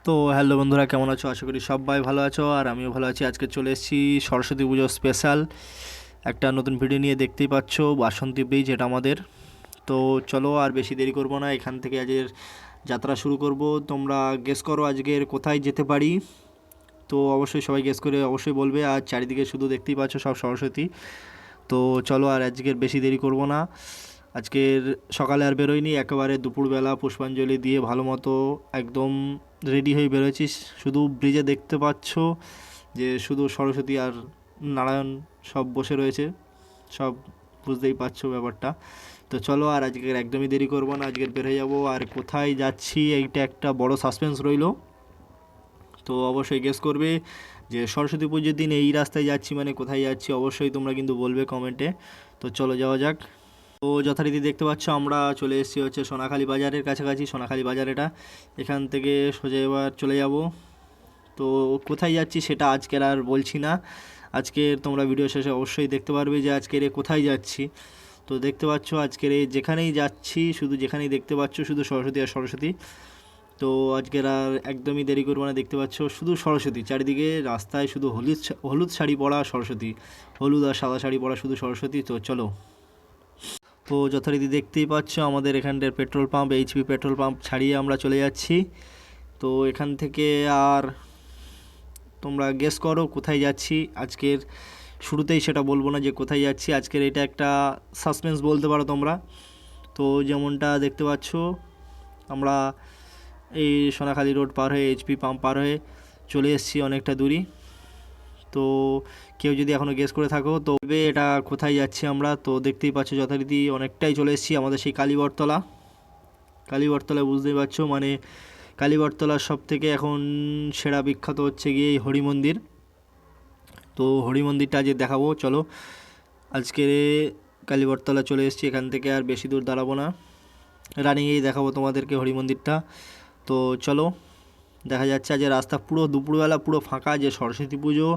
তো হ্যালো বন্ধুরা, কেমন আছো? আশা করি সবাই ভালো আছো, আর আমিও ভালো আছি। আজকে চলে এসেছি সরস্বতী পুজো স্পেশাল একটা নতুন ভিডিও নিয়ে। দেখতেই পাচ্ছ বাসন্তী ব্রিজ, এটা আমাদের। তো চলো আর বেশি দেরি করব না, এখান থেকে আজকের যাত্রা শুরু করব। তোমরা গেস করো আজকের কোথায় যেতে পারি। তো অবশ্যই সবাই গেস করে অবশ্যই বলবে। আর চারিদিকে শুধু দেখতেই পাচ্ছ সব সরস্বতী। তো চলো আর আজকের বেশি দেরি করব না। আজকের সকালে আর বেরোয়নি, একেবারে দুপুরবেলা পুষ্পাঞ্জলি দিয়ে ভালো মতো একদম রেডি হয়ে বেরোচ্ছিস। শুধু ব্রিজে দেখতে পাচ্ছ যে শুধু সরস্বতী আর নারায়ণ সব বসে রয়েছে, সব বুঝতেই পারছো ব্যাপারটা। তো চলো আর আজকের একদমই দেরি করবো না, আজকের বের হয়ে যাবো। আর কোথায় যাচ্ছি এইটা একটা বড় সাসপেন্স রইলো। তো অবশ্যই গেস করবে যে সরস্বতী পুজোর দিন এই রাস্তায় যাচ্ছি মানে কোথায় যাচ্ছি, অবশ্যই তোমরা কিন্তু বলবে কমেন্টে। তো চলো যাওয়া যাক। তো যথারীতি দেখতে পাচ্ছ আমরা চলে এসেছি হচ্ছে সোনাখালি বাজারের কাছাকাছি। সোনাখালি বাজার এটা, এখান থেকে সোজা এবার চলে যাব। তো কোথায় যাচ্ছি সেটা আজকের আর বলছি না, আজকের তোমরা ভিডিও শেষে অবশ্যই দেখতে পারবে যে আজকের কোথায় যাচ্ছি। তো দেখতে পাচ্ছ আজকের যেখানেই যাচ্ছি, শুধু যেখানেই দেখতে পাচ্ছ শুধু সরস্বতী আর সরস্বতী। তো আজকের আর একদমই দেরি করবো না, দেখতে পাচ্ছ শুধু সরস্বতী চারিদিকে, রাস্তায় শুধু হলুদ শাড়ি পরা সরস্বতী, হলুদ আর সাদা শাড়ি পরা শুধু সরস্বতী। তো চলো। তো যথারীতি দেখতেই পাচ্ছ আমাদের এখানটার petrol pump, HP petrol pump ছাড়িয়ে আমরা চলে যাচ্ছি। তো এখান থেকে আর তোমরা গেস করো কোথায় যাচ্ছি। আজকের শুরুতেই সেটা বলবো না যে কোথায় যাচ্ছি, আজকের এটা একটা সাসপেন্স বলতে পারো তোমরা। তো যেমনটা দেখতে পাচ্ছ আমরা এই সোনাখালি রোড পার হয়ে এইচপি পাম্প পার হয়ে চলে এসেছি অনেকটা দূরই। তো কেউ যদি এখনও গেস করে থাকো তো এটা কোথায় যাচ্ছি আমরা। তো দেখতেই পাচ্ছ যথারীতি অনেকটাই চলে এসেছি আমাদের সেই কালীবরতলা। কালীবরতলা বুঝতেই পারছো মানে কালীবরতলার সব থেকে এখন সেরা বিখ্যাত হচ্ছে গিয়ে এই হরি মন্দির। তো হরি মন্দিরটা আজ দেখাবো, চলো। আজকে কালীবরতলা চলে এসেছি, এখান থেকে আর বেশি দূর দাঁড়াবো না, রানিংয়েই দেখাবো তোমাদেরকে হরি মন্দিরটা। তো চলো। দেখা যাচ্ছে আজ রাস্তা পুরো দুপুরবেলা পুরো ফাঁকা, যে সরস্বতী পুজো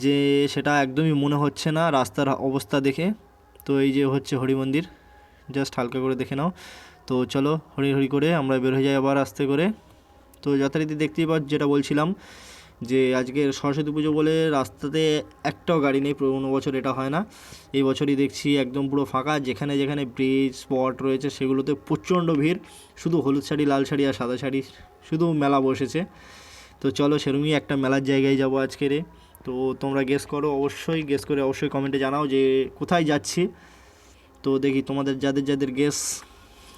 যে সেটা একদমই মনে হচ্ছে না রাস্তার অবস্থা দেখে। তো এই যে হচ্ছে হরি মন্দির, জাস্ট হালকা করে দেখে নাও। তো চলো হরি হরি করে আমরা বের হয়ে যাই আবার আস্তে করে। তো যথারীতি দেখতেই পাচ্ছ যেটা বলছিলাম যে আজকের সরস্বতী পুজো বলে রাস্তাতে একটাও গাড়ি নেই, পুরোনো বছর এটা হয় না। এই বছরই দেখছি একদম পুরো ফাঁকা, যেখানে যেখানে ব্রিজ স্পট রয়েছে সেগুলোতে প্রচণ্ড ভিড়, শুধু হলুদ শাড়ি লাল শাড়ি আর সাদা শাড়ি শুধু মেলা বসেছে। তো চলো সেরকমই একটা মেলার জায়গায় যাবো আজকের। তো তোমরা গেস করো, অবশ্যই গেস করে অবশ্যই কমেন্টে জানাও যে কোথায় যাচ্ছি। তো দেখি তোমাদের যাদের যাদের গেস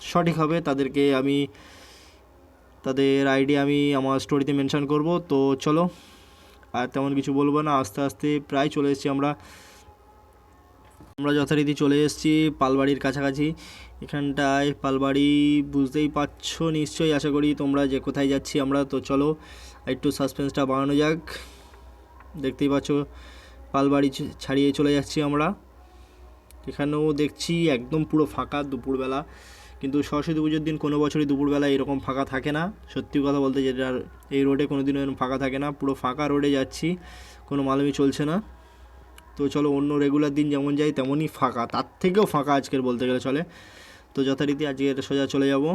সঠিক হবে তাদেরকে আমি তাদের আইডি আমি আমার স্টোরিতে মেনশন করব। তো চলো আর তেমন কিছু বলবো না, আস্তে আস্তে প্রায় চলে এসেছি আমরা। যথারীতি চলে এসেছি পালবাড়ির কাছাকাছি। এখানটায় পালবাড়ি বুঝতেই পারছো নিশ্চয়ই, আশা করি তোমরা যে কোথায় যাচ্ছি আমরা। তো চলো একটু সাসপেন্সটা বাড়ানো যাক। দেখতেই পাচ্ছ পালবাড়ি ছাড়িয়ে চলে যাচ্ছি আমরা। এখানেও দেখছি একদম পুরো ফাঁকা দুপুরবেলা, কিন্তু সরস্বতী পুজোর দিন কোনো বছরই দুপুরবেলা এরকম ফাঁকা থাকে না। সত্যি কথা বলতে যেটা এই রোডে কোনো দিনও এরকম ফাঁকা থাকে না, পুরো ফাঁকা রোডে যাচ্ছি, কোনো মালুমই চলছে না। তো চলো অন্য রেগুলার দিন যেমন যাই তেমনই ফাঁকা, তার থেকেও ফাঁকা আজকের বলতে গেলে চলে। তো যথারীতি আজকের সোজা চলে যাব,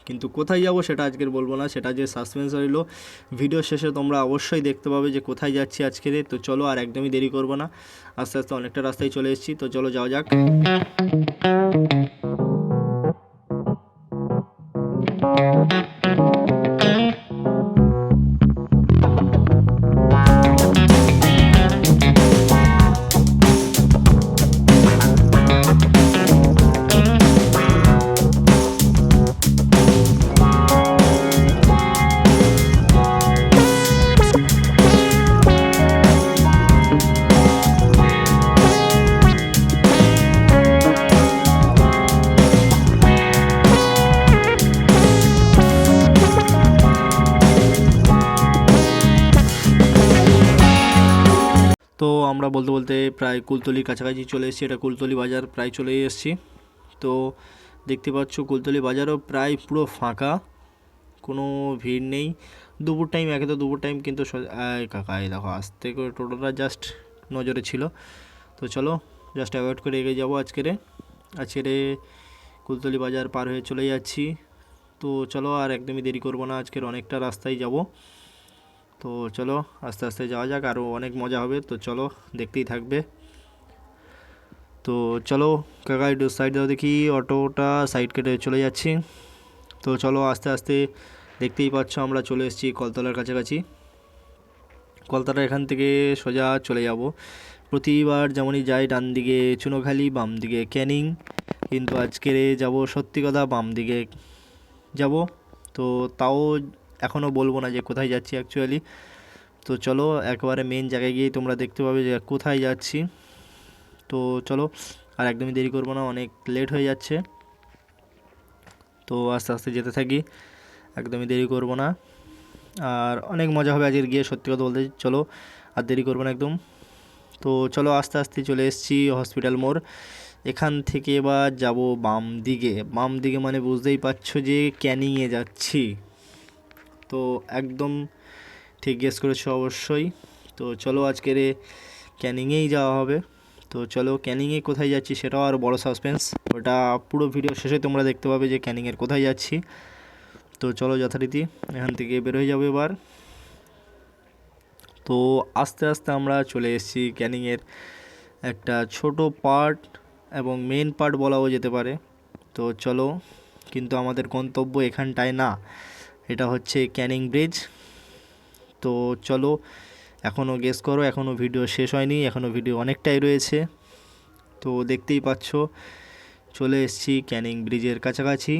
কিন্তু কোথায় যাব সেটা আজকের বলবো না, সেটা যে সাসপেন্স রইলো। ভিডিও শেষে তোমরা অবশ্যই দেখতে পাবে যে কোথায় যাচ্ছি আজকের। তো চলো আর একদমই দেরি করবো না, আস্তে আস্তে অনেকটা রাস্তায় চলে এসেছি। তো চলো যাওয়া যাক। তো আমরা বলতে বলতে প্রায় কুলতলির কাছাকাছি চলে এসেছি, এটা কুলতলি বাজার প্রায় চলে এসেছি। তো দেখতে পাচ্ছ কুলতলি বাজারও প্রায় পুরো ফাঁকা, কোনো ভিড় নেই। দুপুর টাইম, একে তো দুপুর টাইম, কিন্তু কাকা এই দেখো আসতে করে টোটোটা জাস্ট নজরে ছিল। তো চলো জাস্ট অ্যাভয়েড করে এগিয়ে যাবো আজকের কুলতলি বাজার পার হয়ে চলে যাচ্ছি। তো চলো আর একদমই দেরি করব না, আজকের অনেকটা রাস্তায় যাব। তো চলো আস্তে আস্তে যাওয়া যাক, আরও অনেক মজা হবে। তো চলো দেখতেই থাকবে। তো চলো কাকা একটু সাইড দাও দেখি, অটোটা সাইড কেটে চলে যাচ্ছি। তো চলো আস্তে আস্তে, দেখতেই পাচ্ছ আমরা চলে এসেছি কলতলার কাছাকাছি। কলতলা এখান থেকে সোজা চলে যাব। প্রতিবার যেমনই যাই ডান দিকে চুনোখালি, বাম দিকে ক্যানিং, কিন্তু আজকে যাব সত্যি কথা বাম দিকে যাব। তো তাও এখনও বলবো না যে কোথায় যাচ্ছি অ্যাকচুয়ালি। তো চলো একেবারে মেন জায়গায় গিয়ে তোমরা দেখতে পাবে যে কোথায় যাচ্ছি। তো চলো আর একদমই দেরি করবো না, অনেক লেট হয়ে যাচ্ছে। তো আস্তে আস্তে যেতে থাকি, একদমই দেরি করবো না, আর অনেক মজা হবে আজকের গিয়ে, সত্যি কথা বলতে। চলো আর দেরি করবো না একদম। তো চলো আস্তে আস্তে চলে এসেছি হসপিটাল মোড়। এখান থেকে এবার যাব বাম দিকে। বাম দিকে মানে বুঝতেই পারছো যে ক্যানিংয়ে যাচ্ছি। তো একদম ঠিক গেস করেছো অবশ্যই। তো চলো আজকের ক্যানিংয়েই যাওয়া হবে। তো চলো ক্যানিংয়ে কোথায় যাচ্ছি সেটাও আর বড় সাসপেন্স, ওটা পুরো ভিডিও শেষে তোমরা দেখতে পাবে যে ক্যানিংয়ের কোথায় যাচ্ছি। তো চলো যথারীতি এখান থেকে বের হয়ে যাবো এবার। তো আস্তে আস্তে আমরা চলে এসেছি ক্যানিংয়ের একটা ছোট পার্ট এবং মেন পার্ট বলাও যেতে পারে। তো চলো, কিন্তু আমাদের গন্তব্য এখানটায় না, এটা হচ্ছে ক্যানিং ব্রিজ। তো চলো, এখনও গেস করো, এখনও ভিডিও শেষ হয়নি, এখনও ভিডিও অনেকটাই রয়েছে। তো দেখতেই পাচ্ছ চলে এসেছি ক্যানিং ব্রিজের কাছাকাছি,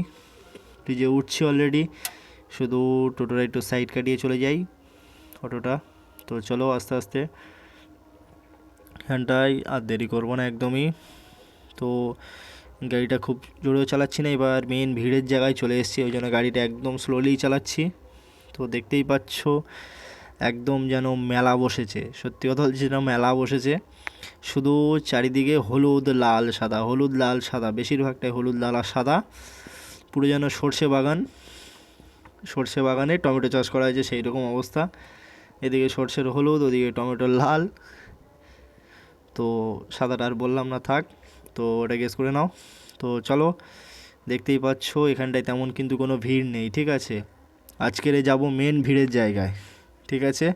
ব্রিজে উঠছি অলরেডি। শুধু টোটোটা একটু সাইড কাটিয়ে চলে যাই অটোটা। তো চলো আস্তে আস্তে এখানটায় আর দেরি করবো না একদমই। তো গাড়িটা খুব জোরেও চালাচ্ছি না, এবার মেন ভিড়ের জায়গায় চলে এসেছি, ওই জন্য গাড়িটা একদম স্লোলি চালাচ্ছি। তো দেখতেই পাচ্ছ একদম যেন মেলা বসেছে, সত্যি কথা বলছি যেন মেলা বসেছে। শুধু চারিদিকে হলুদ লাল সাদা, হলুদ লাল সাদা, বেশিরভাগটাই হলুদ লাল আর সাদা, পুরো যেন সর্ষে বাগান। সর্ষে বাগানে টমেটো চাষ করা হয়েছে সেই রকম অবস্থা। এদিকে সর্ষের হলুদ, ওদিকে টমেটোর লাল। তো সাদাটা আর বললাম না, থাক। তো ওটা গেস করে নাও। তো চলো দেখতেই পাচ্ছ এখানটায় তেমন কিন্তু কোনো ভিড় নেই, ঠিক আছে। আজকের যাব মেন ভিড়ের জায়গায়, ঠিক আছে।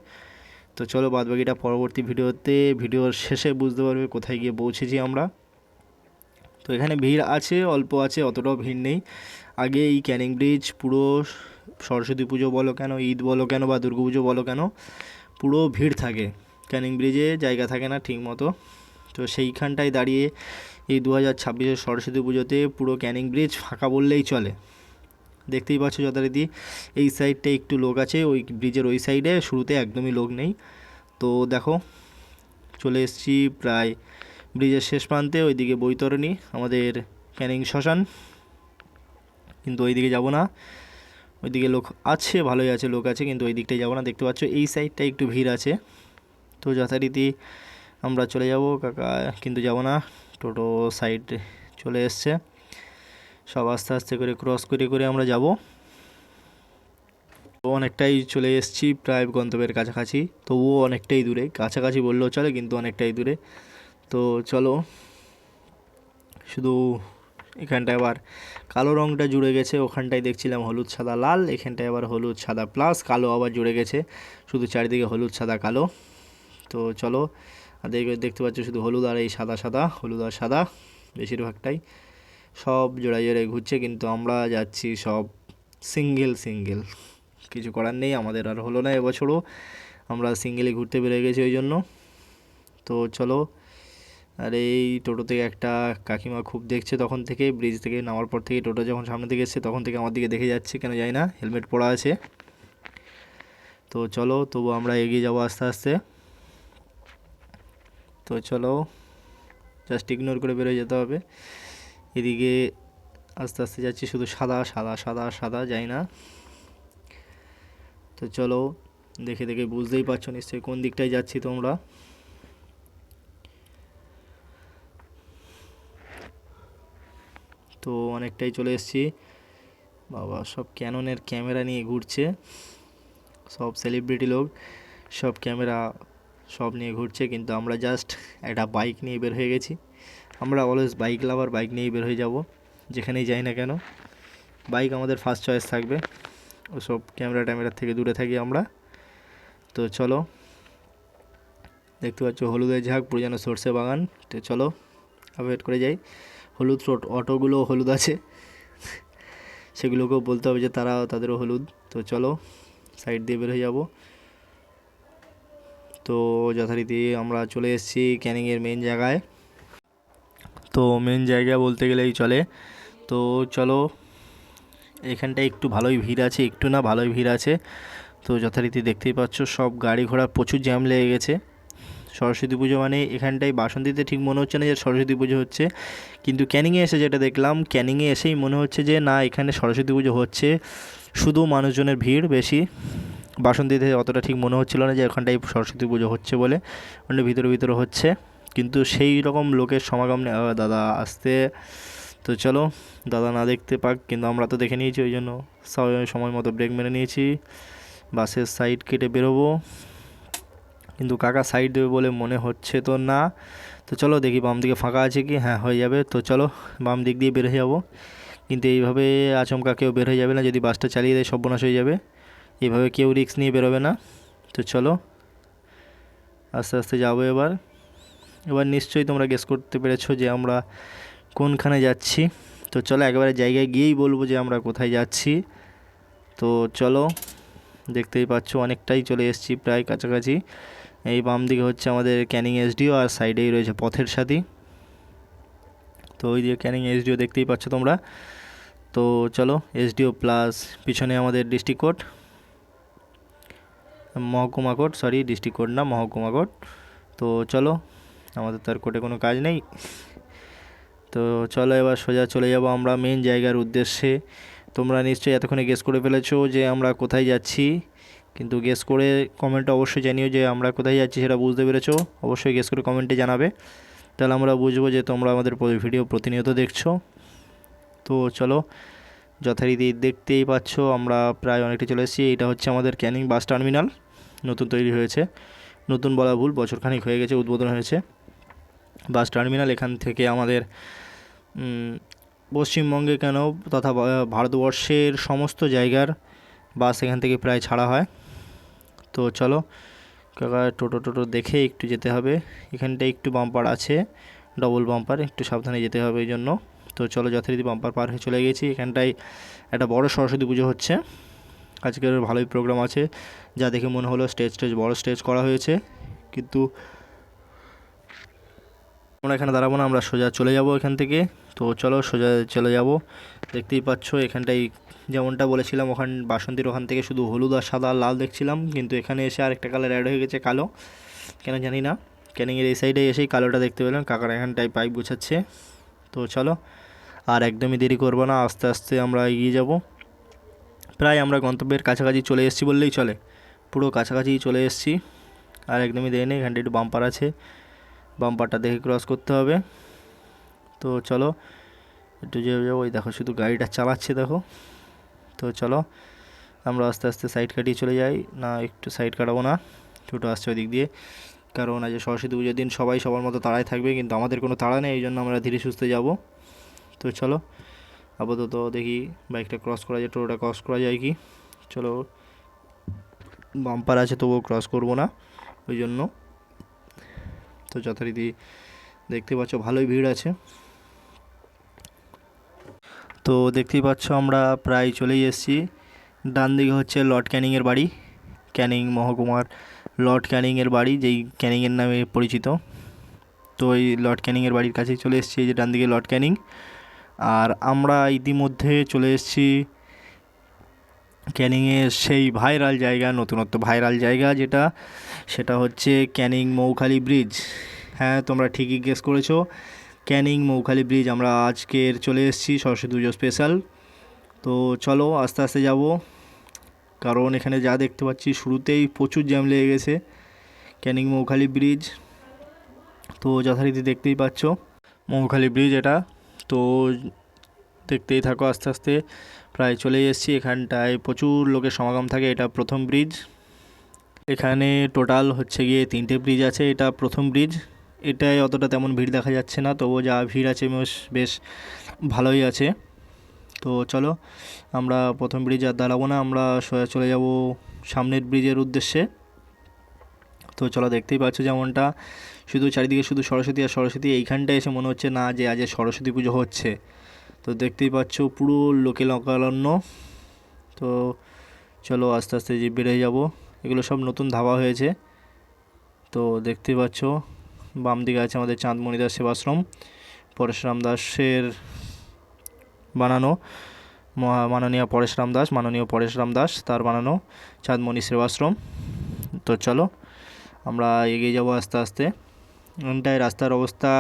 তো চলো বাদবাকিটা পরবর্তী ভিডিওতে, ভিডিওর শেষে বুঝতে পারবে কোথায় গিয়ে পৌঁছেছি আমরা। তো এখানে ভিড় আছে, অল্প আছে, অতটাও ভিড় নেই। আগে এই ক্যানিং ব্রিজ পুরো সরস্বতী পুজো বলো কেন, ঈদ বলো কেন, বা দুর্গা পুজো বলো কেন, পুরো ভিড় থাকে। ক্যানিং ব্রিজে জায়গা থাকে না ঠিক মতো। তো সেইখানটায় দাঁড়িয়ে এই 2026-এর সরস্বতী পুজোতে পুরো ক্যানিং ব্রিজ ফাঁকা বললেই চলে। দেখতেই পাচ্ছ যথারীতি এই সাইডটা একটু লোক আছে, ওই ব্রিজের ওই সাইডে শুরুতে একদমই লোক নেই। তো দেখো চলে এসেছি প্রায় ব্রিজের শেষ প্রান্তে, ওইদিকে বৈতরণী আমাদের ক্যানিং শ্মশান, কিন্তু ওই দিকে যাবো না। ওইদিকে লোক আছে, ভালোই আছে, লোক আছে, কিন্তু ওই দিকটাই যাবো না। দেখতে পাচ্ছ এই সাইডটা একটু ভিড় আছে। তো যথারীতি আমরা চলে যাব কাকা, কিন্তু যাব না, টোটো সাইড চলে এসছে। সব আস্তে আস্তে করে ক্রস করে করে আমরা যাব। তো অনেকটাই চলে এসেছি প্রায় গন্তব্যের কাছাকাছি, তবুও অনেকটাই দূরে, কাছাকাছি বললেও চলে কিন্তু অনেকটাই দূরে। তো চলো, শুধু এখানটায় আবার কালো রঙটা জুড়ে গেছে, ওখানটায় দেখছিলাম হলুদ সাদা লাল, এখানটায় আবার হলুদ সাদা প্লাস কালো আবার জুড়ে গেছে, শুধু চারিদিকে হলুদ সাদা কালো। তো চলো, আর দেখতে পাচ্ছ শুধু হলুদ আর এই সাদা সাদা, হলুদ আর সাদা বেশিরভাগটাই, সব জোড়ায় জোড়ায় ঘুরছে, কিন্তু আমরা যাচ্ছি সব সিঙ্গেল সিঙ্গেল। কিছু করার নেই, আমাদের আর হলো না এবছরও, আমরা সিঙ্গেলই ঘুরতে বেরিয়ে গেছি ওই জন্য। তো চলো, আর এই টোটো থেকে একটা কাকিমা খুব দেখছে তখন থেকে, ব্রিজ থেকে নামার পর থেকে, টোটো যখন সামনে থেকে এসছে তখন থেকে আমার দিকে দেখে যাচ্ছে, কেন জানি না, হেলমেট পরা আছে। তো চলো তবু আমরা এগিয়ে যাবো আস্তে আস্তে। তো চলো জাস্ট ইগনোর করে বেরোয় যেতে হবে। এদিকে আস্তে আস্তে যাচ্ছি, শুধু সাদা সাদা সাদা সাদা, যাই না। তো চলো দেখে দেখে বুঝতেই পারছো নিশ্চয়ই কোন দিকটায় যাচ্ছি তোমরা। তো অনেকটাই চলে এসেছি। বাবা সব ক্যাননের ক্যামেরা নিয়ে ঘুরছে, সব সেলিব্রিটি লোক, সব ক্যামেরা সব নিয়ে ঘুরছে, কিন্তু আমরা জাস্ট একটা বাইক নিয়ে বের হয়ে গেছি। আমরা অলওয়েজ বাইক লাভার, বাইক নিয়েই বের হয়ে যাব যেখানেই যাই না কেন। বাইক আমাদের ফার্স্ট চয়েস থাকবে, ওসব ক্যামেরার থেকে দূরে থাকি আমরা। তো চলো, দেখতে পাচ্ছ হলুদের ঝাঁক পুরো যেন সর্ষে বাগান। তো চলো ওয়েট করে যাই। হলুদ অটোগুলো হলুদ আছে, সেগুলোকেও বলতে হবে যে তাদেরও হলুদ। তো চলো সাইড দিয়ে বের হয়ে যাব। তো যথারীতি আমরা চলে এসেছি ক্যানিংয়ের মেন জায়গায়। তো মেন জায়গা বলতে গেলেই চলে। তো চলো, এখানটায় একটু ভালোই ভিড় আছে, একটু না ভালোই ভিড় আছে। তো যথারীতি দেখতেই পাচ্ছ সব গাড়ি ঘোড়া প্রচুর জ্যাম লেগে গেছে। সরস্বতী পুজো মানে এখানটায় বাসন্তীতে ঠিক মনে হচ্ছে না যে সরস্বতী পুজো হচ্ছে, কিন্তু ক্যানিংয়ে এসে যেটা দেখলাম, ক্যানিংয়ে এসেই মনে হচ্ছে যে না এখানে সরস্বতী পুজো হচ্ছে, শুধু মানুষজনের ভিড় বেশি। বাসন্তীতে অতটা ঠিক মনে হচ্ছিল না যে ওখানটায় সরস্বতী পুজো হচ্ছে বলে, ওখানে ভিতরে ভিতরে হচ্ছে, কিন্তু সেই রকম লোকের সমাগম নেই। দাদা আসতে, তো চলো দাদা না দেখতে পাক, কিন্তু আমরা তো দেখে নিয়েছি, ওই জন্য সময় মতো ব্রেক মেরে নিয়েছি। বাসের সাইড কেটে বেরোবো, কিন্তু কাকা সাইড দেবে বলে মনে হচ্ছে তো না। তো চলো দেখি বাম দিকে ফাঁকা আছে কি, হ্যাঁ হয়ে যাবে। তো চলো বাম দিক দিয়ে বের হয়ে যাবো, কিন্তু এইভাবে আচমকা কেউ বের হয়ে যাবে না, যদি বাসটা চালিয়ে দেয় সর্বনাশ হয়ে যাবে। এইভাবে কেউ রিস্ক নিয়ে বেরোবে না। তো চলো আস্তে আস্তে যাবো এবার। এবার নিশ্চয়ই তোমরা গেস করতে পেরেছো যে আমরা কোনখানে যাচ্ছি। তো চলো একেবারে জায়গায় গিয়েই বলবো যে আমরা কোথায় যাচ্ছি। তো চলো, দেখতেই পাচ্ছ অনেকটাই চলে এসেছি, প্রায় কাছাকাছি। এই বাম দিকে হচ্ছে আমাদের ক্যানিং এসডিও, আর সাইডেই রয়েছে পথের সাথী। তো ওই দিকে ক্যানিং এসডিও দেখতেই পাচ্ছ তোমরা। তো চলো এসডিও প্লাস পিছনে আমাদের ডিস্ট্রিক্ট কোর্ট, মহকুমা কোর্ট, সরি ডিস্ট্রিক্ট কোর্ট না, মহকুমা কোর্ট। তো চলো, আমাদের তো আর কোর্টে কোনো কাজ নেই। তো চলো এবার সোজা চলে যাব আমরা মেন জায়গার উদ্দেশ্যে। তোমরা নিশ্চয়ই এতক্ষণে গেস করে ফেলেছো যে আমরা কোথায় যাচ্ছি, কিন্তু গেস করে কমেন্টে অবশ্যই জানিও যে আমরা কোথায় যাচ্ছি, সেটা বুঝতে পেরেছো। অবশ্যই গেস করে কমেন্টে জানাবে, তাহলে আমরা বুঝবো যে তোমরা আমাদের ভিডিও প্রতিনিয়ত দেখছো। তো চলো যথারীতি দেখতেই পাচ্ছ আমরা প্রায় অনেকটা চলে এসেছি। এটা হচ্ছে আমাদের ক্যানিং বাস টার্মিনাল, নতুন তৈরি হয়েছে, নতুন বলা ভুল, বছরখানেক হয়ে গেছে উদ্বোধন হয়েছে বাস টার্মিনাল। এখান থেকে আমাদের পশ্চিমবঙ্গে কেন তথা ভারতবর্ষের সমস্ত জায়গার বাস এখান থেকে প্রায় ছাড়া হয়। তো চলো কাকা, টোটো দেখে একটু যেতে হবে, এখানটায় একটু বাম্পার আছে, ডবল বাম্পার, একটু সাবধানে যেতে হবে এই জন্য। তো চলো যথারীতি বাম্পার পার হয়ে চলে গেছি। এখানটায় একটা বড় সরস্বতী পুজো হচ্ছে, আজকের ভালোই প্রোগ্রাম আছে, যা দেখে মনে হলো স্টেজ বড় স্টেজ করা হয়েছে, কিন্তু আমরা এখানে দাঁড়াবো না, আমরা সোজা চলে যাব এখান থেকে। তো চলো সোজা চলে যাব। দেখতেই পাচ্ছ এখানটায় যেমনটা বলেছিলাম, বাসন্তীর ওখান থেকে শুধু হলুদ আর সাদা আর লাল দেখছিলাম, কিন্তু এখানে এসে আরেকটা কালার অ্যাড হয়ে গেছে, কালো, কেন জানি না। ক্যানিংয়ের এই সাইডে এসেই কালোটা দেখতে পেলাম, কাকার এখানটায় পাইপ গুছাচ্ছে। তো চলো আর একদমই দেরি করবো না, আস্তে আস্তে আমরা এগিয়ে যাব। প্রায় আমরা গন্তব্যের কাছাকাছি চলে এসেছি বললেই চলে, পুরো কাছাকাছি চলে এসেছি, আর একদমই দেরি নেই। এখানটা একটু বাম্পার আছে, বাম্পারটা দেখে ক্রস করতে হবে। তো চলো একটু যাবো, ওই দেখো শুধু গাড়িটা চালাচ্ছে দেখো। তো চলো আমরা আস্তে আস্তে সাইড কাটিয়ে চলে যাই, না একটু সাইড কাটাবো না, ছোটো আসছে ওই দিক দিয়ে, কারণ আজ সরস্বতী পুজোর দিন সবাই সবার মতো তাড়ায় থাকবে, কিন্তু আমাদের কোনো তাড়া নেই, এই জন্য আমরা ধীরে সুস্থে যাব। তো চলো আপাতত দেখি বাইকটা ক্রস করা যায়, টোটোটা ক্রস করা যায় কি। চলো বাম্পার আছে তবুও ক্রস করবো না ওই জন্য। তো যথারীতি দেখতে পাচ্ছ ভালোই ভিড় আছে। তো দেখতেই পাচ্ছ আমরা প্রায় চলেই এসেছি। ডান দিকে হচ্ছে লর্ড ক্যানিংয়ের বাড়ি, ক্যানিং মহকুমার লর্ড ক্যানিংয়ের বাড়ি, যেই ক্যানিংয়ের নামে পরিচিত। তো এই লর্ড ক্যানিংয়ের বাড়ির কাছেই চলে এসেছি, এই যে ডান দিকে লর্ড ক্যানিং। আর আমরা ইতিমধ্যে চলে এসেছি ক্যানিংয়ের সেই ভাইরাল জায়গা, নতুনত্ব ভাইরাল জায়গা যেটা, সেটা হচ্ছে ক্যানিং মৌখালি ব্রিজ। হ্যাঁ তোমরা ঠিকই গেস করেছো, ক্যানিং মৌখালি ব্রিজ আমরা আজকের চলে এসেছি সরস্বতী পুজো স্পেশাল। তো চলো আস্তে আস্তে যাব, কারণ এখানে যা দেখতে পাচ্ছি শুরুতেই প্রচুর জ্যাম লেগে গেছে ক্যানিং মৌখালি ব্রিজ। তো যথারীতি দেখতেই পাচ্ছ মৌখালি ব্রিজ এটা। তো দেখতেই থাকো, আস্তে আস্তে প্রায় চলে এসেছি। এখানটায় প্রচুর লোকের সমাগম থাকে, এটা প্রথম ব্রিজ। এখানে টোটাল হচ্ছে গিয়ে 3টে ব্রিজ আছে, এটা প্রথম ব্রিজ। এটায় অতটা তেমন ভিড় দেখা যাচ্ছে না, তবুও যা ভিড় আছে বেশ ভালোই আছে, তো চলো আমরা প্রথম ব্রিজে আর দাঁড়াবো না, আমরা সোজা চলে যাব সামনের ব্রিজের উদ্দেশ্যে। তো চলো দেখতেই পাচ্ছ যেমনটা শুধু চারিদিকে শুধু সরস্বতী আর সরস্বতী, এইখানটায় এসে মনে হচ্ছে না যে আজ সরস্বতী পুজো হচ্ছে। তো দেখতেই পাচ্ছ পুরো লোকে লোকারণ্য। তো চলো আস্তে আস্তে যে বেড়ে যাব, এগুলো সব নতুন ধাবা হয়েছে। তো দেখতেই পাচ্ছ বাম দিকে আছে আমাদের চাঁদমণি দাস সেবাশ্রম, পরশুরাম দাসের বানানো, মাননীয় পরেশরাম দাস তার বানানো চাঁদমণি সেবাশ্রম। তো চলো আমরা এগিয়ে যাব আস্তে আস্তে। এখানটায় রাস্তার অবস্থা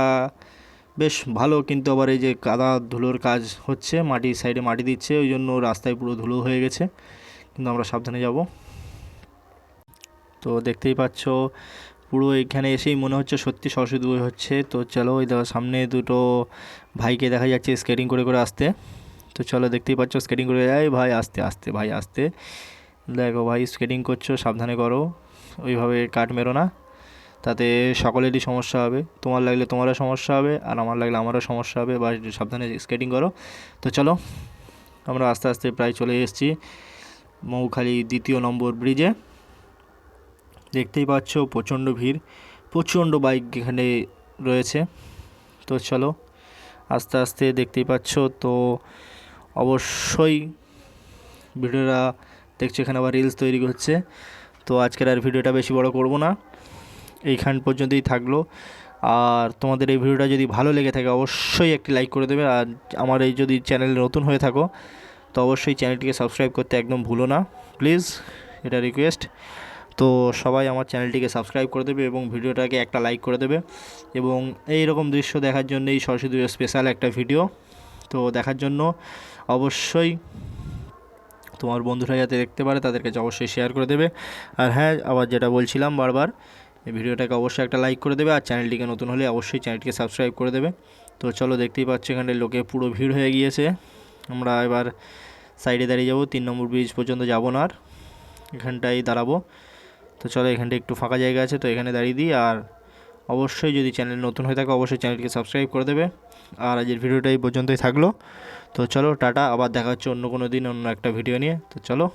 বেশ ভালো, কিন্তু আবার এই যে কাদা ধুলোর কাজ হচ্ছে, মাটির সাইডে মাটি দিচ্ছে, ওই জন্য রাস্তায় পুরো ধুলো হয়ে গেছে, কিন্তু আমরা সাবধানে যাব। তো দেখতেই পাচ্ছ পুরো এখানে এসেই মনে হচ্ছে সত্যি সরস্বতী পুজো হচ্ছে। তো চলো ওই দেখো সামনে দুটো ভাইকে দেখা যাচ্ছে স্কেটিং করে করে আসতে। তো চলো দেখতেই পাচ্ছ স্কেটিং করে যায়, ভাই আস্তে আস্তে, ভাই আস্তে, দেখো ভাই স্কেটিং করছো সাবধানে করো, ওইভাবে কাট মেরো না, তাতে সকলেরই সমস্যা হবে, তোমার লাগলে তোমারও সমস্যা হবে আর আমার লাগলে আমারও সমস্যা হবে, বা সাবধানে স্কেটিং করো। তো চলো আমরা আস্তে আস্তে প্রায় চলে এসেছি মৌখালি 2 নম্বর ব্রিজে। দেখতেই পাচ্ছ প্রচণ্ড ভিড়, প্রচণ্ড বাইক এখানে রয়েছে। তো চলো আস্তে আস্তে দেখতেই পাচ্ছ। তো অবশ্যই ভিডিওটা দেখছো, এখানে আবার রিলস তৈরি হচ্ছে। তো আজকের আর ভিডিওটা বেশি বড় করব না, এইখান পর্যন্তই থাকলো। আর তোমাদের এই ভিডিওটা যদি ভালো লেগে থাকে অবশ্যই একটি লাইক করে দেবে, আর আমার এই যদি চ্যানেলে নতুন হয়ে থাকো তো অবশ্যই চ্যানেলটিকে সাবস্ক্রাইব করতে একদম ভুলো না প্লিজ, এটা রিকোয়েস্ট। তো সবাই আমার চ্যানেলটিকে সাবস্ক্রাইব করে দেবে এবং ভিডিওটাকে একটা লাইক করে দেবে, এবং এই রকম দৃশ্য দেখার জন্য এই সরস্বতী স্পেশাল একটা ভিডিও তো দেখার জন্য অবশ্যই তোমার বন্ধুরা যাতে দেখতে পারে তাদের কাছে অবশ্যই শেয়ার করে দেবে। আর হ্যাঁ, আবার যেটা বলছিলাম বারবার, এই ভিডিওটাকে অবশ্যই একটা লাইক করে দেবে, আর চ্যানেলটিকে নতুন হলে অবশ্যই চ্যানেলটিকে সাবস্ক্রাইব করে দেবে। তো চলো দেখতেই পাচ্ছ এখানে লোকে পুরো ভিড় হয়ে গিয়েছে। আমরা এবার সাইডে দাঁড়িয়ে যাব, 3 নম্বর ব্রিজ পর্যন্ত যাব না, আর এখানটাই দাঁড়াবো। তো চলো এখানটা একটু ফাঁকা জায়গা আছে, তো এখানে দাঁড়িয়ে দিই। আর অবশ্যই যদি চ্যানেল নতুন হয়ে থাকে অবশ্যই চ্যানেলটিকে সাবস্ক্রাইব করে দেবে। আর আজকের ভিডিওটা এই পর্যন্তই থাকলো। তো চলো টাটা, আবার দেখা হচ্ছে অন্য কোনো দিন অন্য একটা ভিডিও নিয়ে। তো চলো।